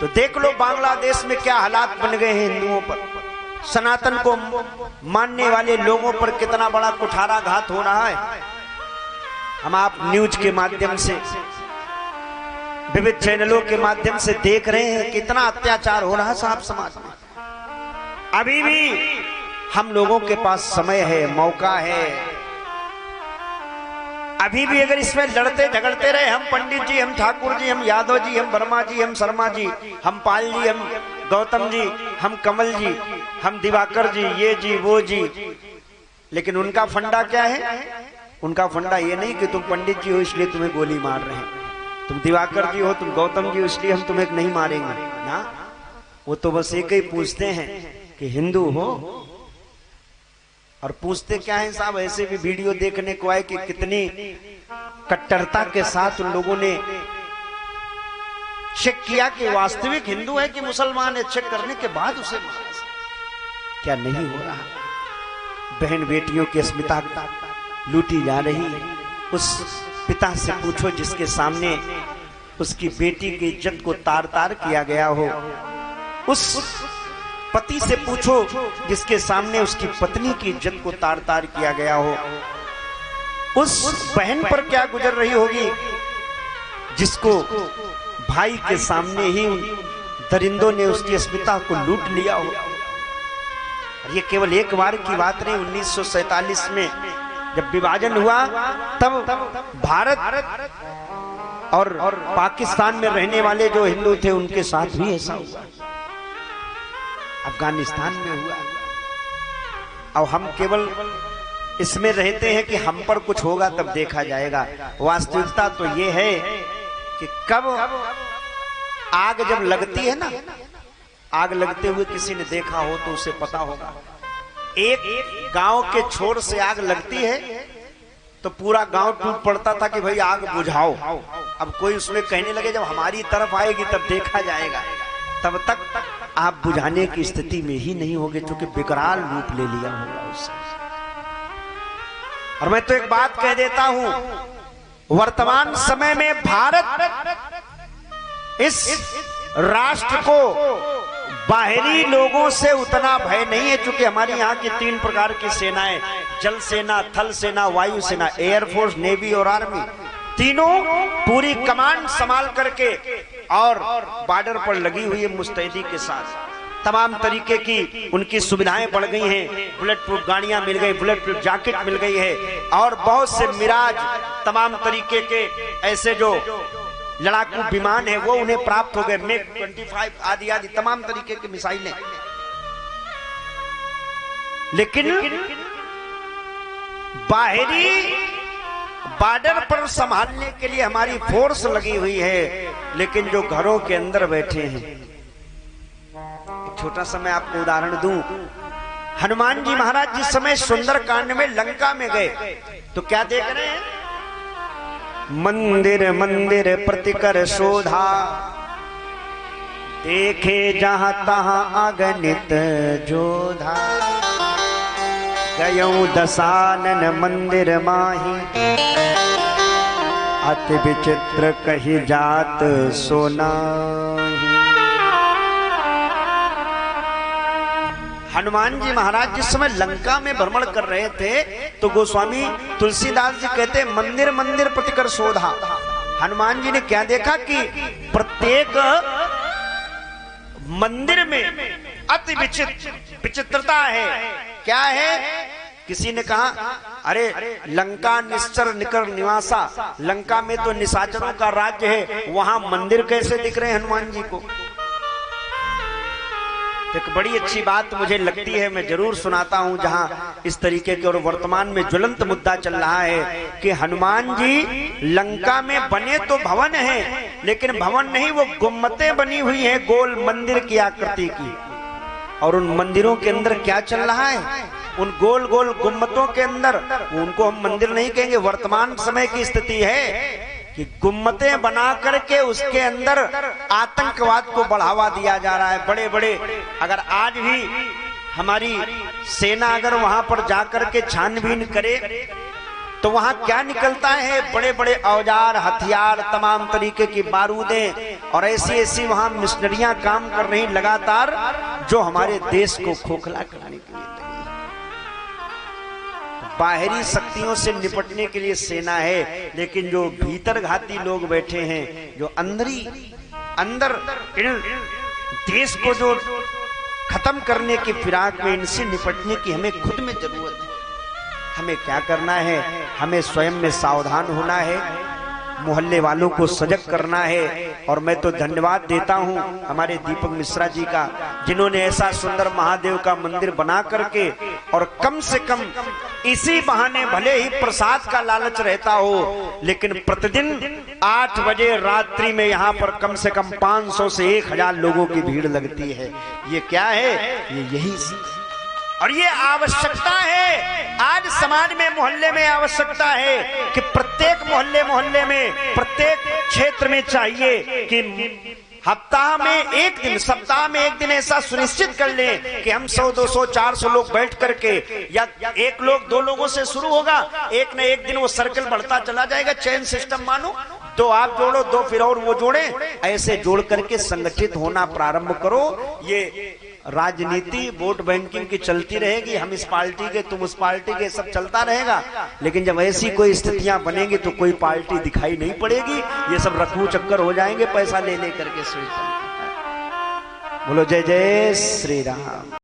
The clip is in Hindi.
तो देख लो बांग्लादेश में क्या हालात बन गए हैं हिंदुओं पर, सनातन को मानने वाले लोगों पर कितना बड़ा कुठाराघात हो रहा है। हम आप न्यूज के माध्यम से, विविध चैनलों के माध्यम से देख रहे हैं कितना अत्याचार हो रहा है साहब समाज में। अभी भी हम लोगों के पास समय है, मौका है, अभी भी अगर इसमें लड़ते झगड़ते रहे, हम पंडित जी, हम ठाकुर जी, हम यादव जी, हम वर्मा जी, हम शर्मा जी, हम पाल जी, हम गौतम जी, हम कमल जी, हम दिवाकर जी, ये जी वो जी, लेकिन उनका फंडा क्या है? उनका फंडा ये नहीं कि तुम पंडित जी हो इसलिए तुम्हें गोली मार रहे हैं, तुम दिवाकर जी हो, तुम गौतम जी हो इसलिए हम तुम्हें नहीं मारेंगे ना। वो तो बस एक ही पूछते हैं कि हिंदू हो, और पूछते क्या है साहब, ऐसे भी वीडियो देखने को आए कि कितनी कट्टरता के साथ उन लोगों ने चेक किया कि वास्तविक हिंदू है कि मुसलमान है, चेक करने के बाद उसे मारा। क्या नहीं हो रहा? बहन बेटियों की अस्मिता लूटी जा रही है। उस पिता से पूछो जिसके सामने उसकी बेटी की इज्जत को तार तार किया गया हो, उस पति से पूछो जिसके सामने उसकी पत्नी की इज्जत को तार तार किया गया हो, उस बहन पर क्या गुजर रही होगी जिसको भाई के सामने ही दरिंदों ने उसकी अस्मिता को लूट लिया हो। ये केवल एक बार की बात नहीं, 1947 में जब विभाजन हुआ तब भारत और पाकिस्तान में रहने वाले जो हिंदू थे उनके साथ भी ऐसा हुआ, अफगानिस्तान में हुआ। और हम केवल इसमें रहते हैं कि हम पर कुछ होगा तब देखा जाएगा। वास्तविकता तो ये है कि कब आग जब लगती है ना, आग लगते हुए किसी ने देखा हो तो उसे पता होगा। एक गांव के छोर से आग लगती है तो पूरा गांव टूट पड़ता था कि भाई आग बुझाओ। अब कोई उसमें कहने लगे जब हमारी तरफ आएगी तब देखा जाएगा, तब तक आप बुझाने की स्थिति में ही नहीं होगे क्योंकि विकराल रूप ले लिया होगा उससे। और मैं तो एक बात कह देता हूं, वर्तमान समय में भारत इस राष्ट्र को बाहरी लोगों से उतना भय नहीं है, क्योंकि हमारी यहाँ की 3 प्रकार की सेनाएं, जल सेना, थल सेना, वायु सेना, एयरफोर्स, नेवी और आर्मी, तीनों पूरी कमांड संभाल करके और बॉर्डर पर लगी हुई है मुस्तैदी के साथ। तमाम तरीके की उनकी सुविधाएं बढ़ गई हैं, बुलेट प्रूफ गाड़ियां मिल गई, बुलेट प्रूफ जैकेट मिल गई है, और बहुत से मिराज तमाम तरीके के ऐसे जो लड़ाकू विमान है वो उन्हें प्राप्त हो गए, मैक 25 आदि आदि तमाम तरीके की मिसाइलें। लेकिन बाहरी बॉर्डर पर संभालने के लिए हमारी फोर्स लगी हुई है, लेकिन जो घरों के अंदर बैठे हैं, एक छोटा सा मैं आपको उदाहरण दूं। हनुमान जी महाराज जिस समय सुंदरकांड में लंका में गए तो क्या देख रहे हैं? मंदिर मंदिर प्रतिकर शोधा, देखे जहां तहां अगणित जोधा, गयौ दशानन मंदिर माही, अति विचित्र कही जात सोनाही। हनुमान जी महाराज जिस समय लंका में भ्रमण कर रहे थे तो गोस्वामी तुलसीदास जी कहते मंदिर मंदिर प्रतिकर शोधा। हनुमान जी ने क्या देखा कि प्रत्येक मंदिर में अति विचित्रता है। क्या है? किसी ने कहा अरे लंका निश्चर निकर निवासा, लंका में तो निशाचरों का राज्य है, वहां मंदिर कैसे दिख रहे हैं हनुमान जी को? एक बड़ी अच्छी बात मुझे लगती है, मैं जरूर सुनाता हूं, जहां इस तरीके के और वर्तमान में ज्वलंत मुद्दा चल रहा है कि हनुमान जी लंका में बने तो भवन है, लेकिन भवन नहीं, वो गुम्मतें बनी हुई हैं गोल मंदिर की आकृति की। और उन मंदिरों के अंदर क्या चल रहा है? उन गोल गोल गुम्मतों के अंदर, उनको हम मंदिर नहीं कहेंगे, वर्तमान समय की स्थिति है कि गुम्मतें बना करके उसके अंदर आतंकवाद को बढ़ावा दिया जा रहा है। बड़े बड़े, अगर आज भी हमारी सेना अगर वहां पर जाकर के छानबीन करे तो वहां क्या निकलता है? बड़े बड़े औजार, हथियार, तमाम तरीके की बारूदें और ऐसी ऐसी वहां मिशनरियां काम कर रही लगातार, जो हमारे देश को खोखला करने के लिए लगी। बाहरी शक्तियों से निपटने के लिए सेना है, लेकिन जो भीतर घाती लोग बैठे हैं, जो अंदर देश को जो खत्म करने की फिराक में, इनसे निपटने की हमें खुद में जरूरत है। हमें क्या करना है? हमें स्वयं में सावधान होना है, मोहल्ले वालों को सजग करना है। और मैं तो धन्यवाद देता हूं हमारे दीपक मिश्रा जी का, जिन्होंने ऐसा सुंदर महादेव का मंदिर बना करके, और कम से कम इसी बहाने, भले ही प्रसाद का लालच रहता हो, लेकिन प्रतिदिन 8 बजे रात्रि में यहाँ पर कम से कम 500 से 1000 लोगों की भीड़ लगती है। ये क्या है? यही और ये आवश्यकता है। आज समाज में, मोहल्ले में आवश्यकता है कि प्रत्येक मोहल्ले में, प्रत्येक क्षेत्र में चाहिए कि सप्ताह में एक दिन ऐसा सुनिश्चित कर लें कि हम 100, 200, 400 लोग बैठ करके, या 1 लोग 2 लोगों से शुरू होगा, एक न एक दिन वो सर्कल बढ़ता चला जाएगा। चेन सिस्टम मानो, 2 आप जोड़ो, 2 फिर और वो जोड़े, ऐसे जोड़ करके संगठित होना प्रारंभ करो। ये राजनीति, वोट बैंकिंग की चलती रहेगी, हम इस पार्टी के, तुम उस पार्टी के, सब चलता रहेगा, लेकिन जब ऐसी कोई स्थितियां बनेंगी तो कोई पार्टी दिखाई नहीं पड़ेगी। ये सब रफू चक्कर हो जाएंगे पैसा ले करके। बोलो जय जय श्री राम।